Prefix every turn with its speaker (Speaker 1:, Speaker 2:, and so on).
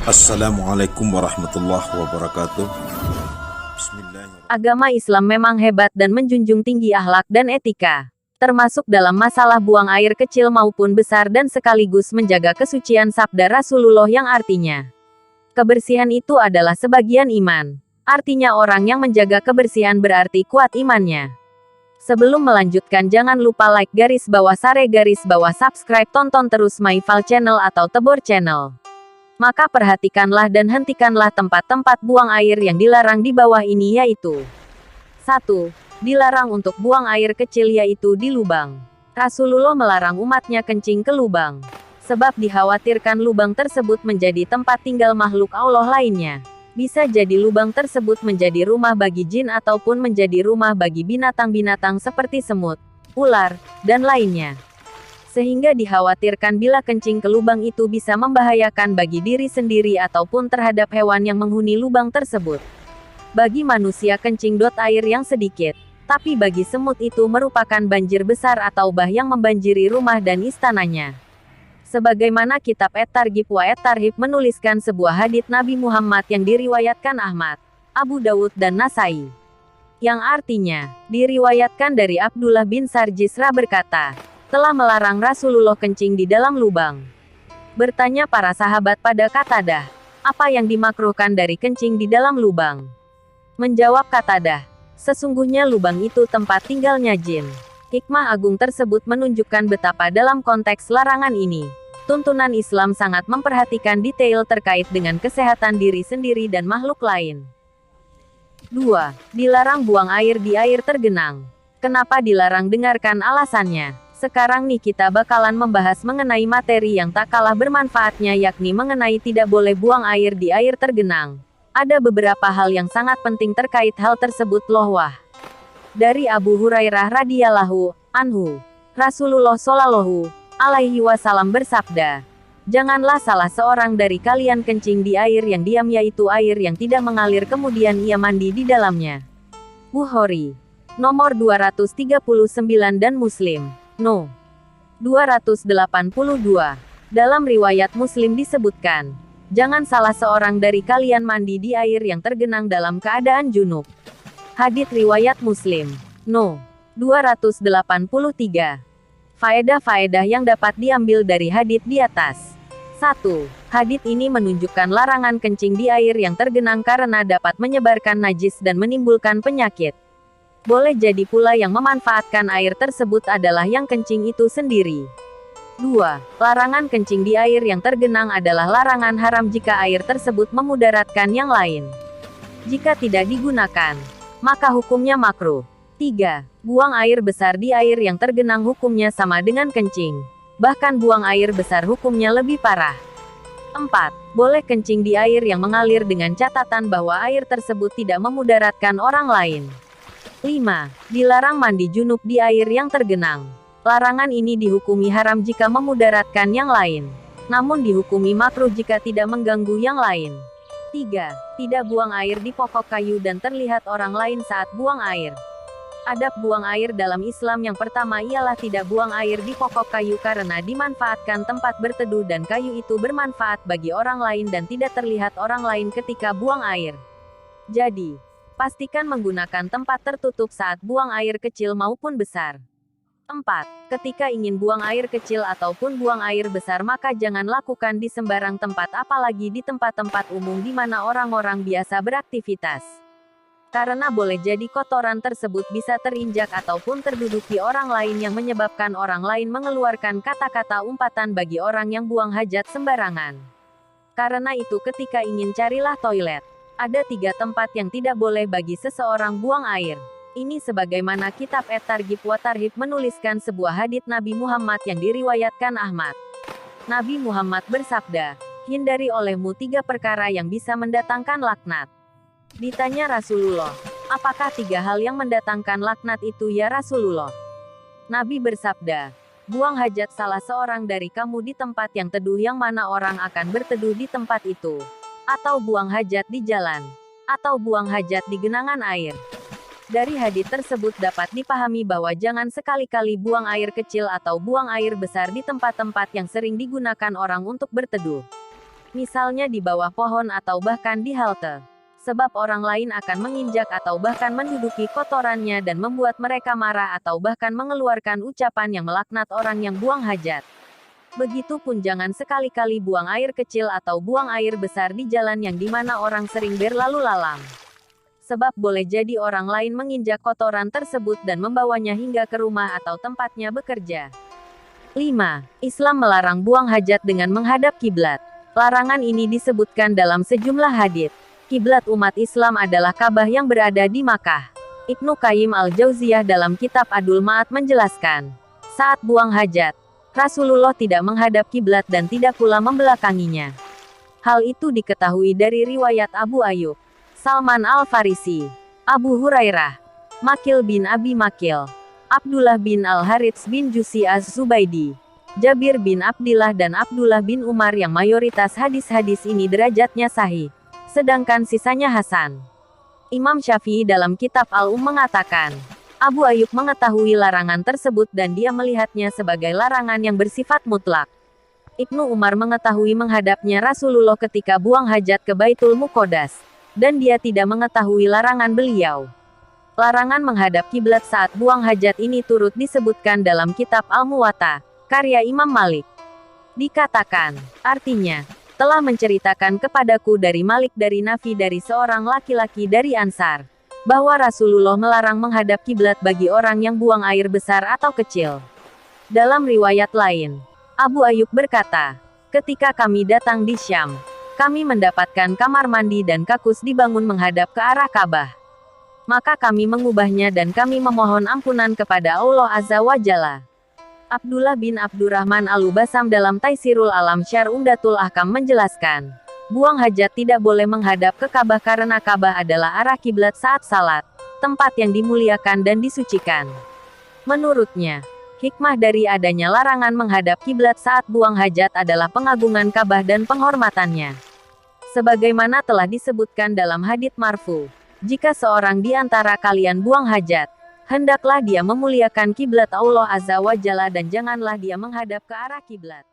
Speaker 1: Assalamualaikum warahmatullahi wabarakatuh. Bismillahirrahmanirrahim.
Speaker 2: Agama Islam memang hebat dan menjunjung tinggi akhlak dan etika, termasuk dalam masalah buang air kecil maupun besar dan sekaligus menjaga kesucian sabda Rasulullah yang artinya, kebersihan itu adalah sebagian iman. Artinya orang yang menjaga kebersihan berarti kuat imannya. Sebelum melanjutkan jangan lupa like _share subscribe tonton terus MyVal Channel atau Tebor Channel. Maka perhatikanlah dan hentikanlah tempat-tempat buang air yang dilarang di bawah ini yaitu 1. Dilarang untuk buang air kecil yaitu di lubang. Rasulullah melarang umatnya kencing ke lubang, sebab dikhawatirkan lubang tersebut menjadi tempat tinggal makhluk Allah lainnya. Bisa jadi lubang tersebut menjadi rumah bagi jin ataupun menjadi rumah bagi binatang-binatang seperti semut, ular, dan lainnya. Sehingga dikhawatirkan bila kencing ke lubang itu bisa membahayakan bagi diri sendiri ataupun terhadap hewan yang menghuni lubang tersebut. Bagi manusia kencing air yang sedikit, tapi bagi semut itu merupakan banjir besar atau bah yang membanjiri rumah dan istananya. Sebagaimana kitab At-Targhib wa At-Tarhib menuliskan sebuah hadits Nabi Muhammad yang diriwayatkan Ahmad, Abu Dawud dan Nasai. Yang artinya, diriwayatkan dari Abdullah bin Sarjisra berkata, telah melarang Rasulullah kencing di dalam lubang. Bertanya para sahabat pada Qatadah, apa yang dimakruhkan dari kencing di dalam lubang? Menjawab Qatadah, sesungguhnya lubang itu tempat tinggalnya jin. Hikmah agung tersebut menunjukkan betapa dalam konteks larangan ini, tuntunan Islam sangat memperhatikan detail terkait dengan kesehatan diri sendiri dan makhluk lain. 2. Dilarang buang air di air tergenang. Kenapa dilarang? Dengarkan alasannya. Sekarang nih kita bakalan membahas mengenai materi yang tak kalah bermanfaatnya yakni mengenai tidak boleh buang air di air tergenang. Ada beberapa hal yang sangat penting terkait hal tersebut loh wah. Dari Abu Hurairah radhiyallahu anhu, Rasulullah shallallahu alaihi wasallam bersabda, janganlah salah seorang dari kalian kencing di air yang diam yaitu air yang tidak mengalir kemudian ia mandi di dalamnya. Bukhari nomor 239 dan Muslim No. 282. Dalam riwayat Muslim disebutkan, jangan salah seorang dari kalian mandi di air yang tergenang dalam keadaan junub. Hadits riwayat Muslim. No. 283. Faedah-faedah yang dapat diambil dari hadits di atas. 1. Hadits ini menunjukkan larangan kencing di air yang tergenang karena dapat menyebarkan najis dan menimbulkan penyakit. Boleh jadi pula yang memanfaatkan air tersebut adalah yang kencing itu sendiri. 2. Larangan kencing di air yang tergenang adalah larangan haram jika air tersebut memudaratkan yang lain. Jika tidak digunakan, maka hukumnya makruh. 3. Buang air besar di air yang tergenang hukumnya sama dengan kencing. Bahkan buang air besar hukumnya lebih parah. 4. Boleh kencing di air yang mengalir dengan catatan bahwa air tersebut tidak memudaratkan orang lain. 5. Dilarang mandi junub di air yang tergenang. Larangan ini dihukumi haram jika memudaratkan yang lain, namun dihukumi makruh jika tidak mengganggu yang lain. 3. Tidak buang air di pokok kayu dan terlihat orang lain saat buang air. Adab buang air dalam Islam yang pertama ialah tidak buang air di pokok kayu karena dimanfaatkan tempat berteduh dan kayu itu bermanfaat bagi orang lain dan tidak terlihat orang lain ketika buang air. Jadi, pastikan menggunakan tempat tertutup saat buang air kecil maupun besar. 4. Ketika ingin buang air kecil ataupun buang air besar maka jangan lakukan di sembarang tempat apalagi di tempat-tempat umum di mana orang-orang biasa beraktivitas. Karena boleh jadi kotoran tersebut bisa terinjak ataupun terduduki orang lain yang menyebabkan orang lain mengeluarkan kata-kata umpatan bagi orang yang buang hajat sembarangan. Karena itu ketika ingin carilah toilet. Ada 3 tempat yang tidak boleh bagi seseorang buang air. Ini sebagaimana kitab At-Targhib wa Tarhib menuliskan sebuah hadits Nabi Muhammad yang diriwayatkan Ahmad. Nabi Muhammad bersabda, hindari olehmu 3 perkara yang bisa mendatangkan laknat. Ditanya Rasulullah, apakah 3 hal yang mendatangkan laknat itu ya Rasulullah? Nabi bersabda, buang hajat salah seorang dari kamu di tempat yang teduh yang mana orang akan berteduh di tempat itu. Atau buang hajat di jalan, atau buang hajat di genangan air. Dari hadits tersebut dapat dipahami bahwa jangan sekali-kali buang air kecil atau buang air besar di tempat-tempat yang sering digunakan orang untuk berteduh. Misalnya di bawah pohon atau bahkan di halte. Sebab orang lain akan menginjak atau bahkan menduduki kotorannya dan membuat mereka marah atau bahkan mengeluarkan ucapan yang melaknat orang yang buang hajat. Begitupun jangan sekali-kali buang air kecil atau buang air besar di jalan yang dimana orang sering berlalu lalang. Sebab boleh jadi orang lain menginjak kotoran tersebut dan membawanya hingga ke rumah atau tempatnya bekerja. 5. Islam melarang buang hajat dengan menghadap kiblat. Larangan ini disebutkan dalam sejumlah hadits. Kiblat umat Islam adalah Ka'bah yang berada di Makkah. Ibnu Qayyim al-Jauziyah dalam kitab Adul Ma'ad menjelaskan, saat buang hajat, Rasulullah tidak menghadap kiblat dan tidak pula membelakanginya. Hal itu diketahui dari riwayat Abu Ayyub, Salman al-Farisi, Abu Hurairah, Makil bin Abi Makil, Abdullah bin al-Harits bin Jusi az-Zubaidi, Jabir bin Abdillah dan Abdullah bin Umar yang mayoritas hadis-hadis ini derajatnya sahih, sedangkan sisanya hasan. Imam Syafi'i dalam kitab Al-Mengatakan, Abu Ayyub mengetahui larangan tersebut dan dia melihatnya sebagai larangan yang bersifat mutlak. Ibnu Umar mengetahui menghadapnya Rasulullah ketika buang hajat ke Baitul Muqaddas, dan dia tidak mengetahui larangan beliau. Larangan menghadap kiblat saat buang hajat ini turut disebutkan dalam kitab Al-Muwatta, karya Imam Malik. Dikatakan, artinya, telah menceritakan kepadaku dari Malik dari Nafi dari seorang laki-laki dari Ansar, bahwa Rasulullah melarang menghadap kiblat bagi orang yang buang air besar atau kecil. Dalam riwayat lain, Abu Ayyub berkata, ketika kami datang di Syam, kami mendapatkan kamar mandi dan kakus dibangun menghadap ke arah Ka'bah. Maka kami mengubahnya dan kami memohon ampunan kepada Allah Azza wa Jalla. Abdullah bin Abdurrahman Al-Ubasam dalam Taisirul Alam Syar Umdatul Ahkam menjelaskan, buang hajat tidak boleh menghadap ke Ka'bah karena Ka'bah adalah arah kiblat saat salat, tempat yang dimuliakan dan disucikan. Menurutnya, hikmah dari adanya larangan menghadap kiblat saat buang hajat adalah pengagungan Ka'bah dan penghormatannya. Sebagaimana telah disebutkan dalam hadits marfu, jika seorang di antara kalian buang hajat, hendaklah dia memuliakan kiblat Allah Azza wa Jalla dan janganlah dia menghadap ke arah kiblat.